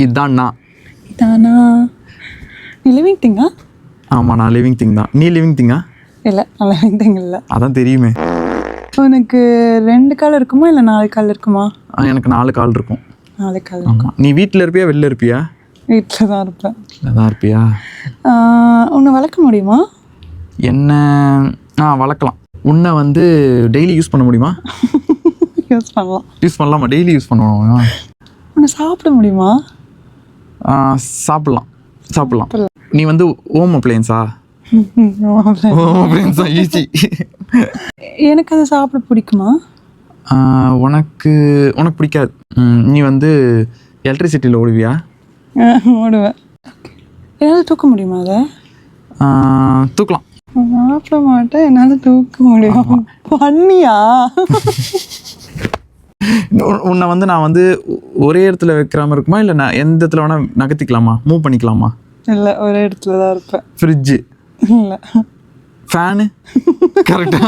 இதுதான் நான். இதானா? நீ லிவிங் திங்கா? ஆமாம், நான் லிவிங் திங் தான். நீ லிவிங் திங்கா? இல்லை, நான் லிவிங் திங் இல்லை. அதான் தெரியுமே. உனக்கு 2 கால் இருக்குமா இல்லை 4 கால் இருக்குமா? எனக்கு 4 கால் இருக்கும். 4 கால். ஆமாம். நீ வீட்டில் இருப்பியா வெளில இருப்பியா? வீட்டில் தான் இருப்பேன். வீட்டில் தான் இருப்பியா? உன்னை வளர்க்க முடியுமா? என்ன வளர்க்கலாம். உன்னை வந்து டெய்லி யூஸ் பண்ண முடியுமா? யூஸ் பண்ணலாம். யூஸ் பண்ணலாமா? டெய்லி யூஸ் பண்ணுவோம். உன்னை சாப்பிட முடியுமா? சாப்பிட்லாம். நீ வந்து ஹோம் அப்ளையன்ஸா? ஹோம் அப்ளையன்ஸா? ஈஸி. எனக்கு அதை சாப்பிட பிடிக்குமா? உனக்கு பிடிக்காது. நீ வந்து எலக்ட்ரிசிட்டியில் ஓடுவியா? ஓடுவேன். என்னால் தூக்க முடியுமா அதை? தூக்கலாம். சாப்பிட மாட்டேன், என்னால் தூக்க முடியும். பண்ணியா? உன்னை வந்து நான் வந்து ஒரே இடத்துல வைக்கிறாம இருக்குமா, இல்லை நான் எந்த இடத்துல வேணால் நகர்த்திக்கலாமா, மூவ் பண்ணிக்கலாமா? இல்லை, ஒரே இடத்துல தான் இருப்பேன். ஃப்ரிட்ஜு? இல்லை. ஃபேனு? கரெக்டா?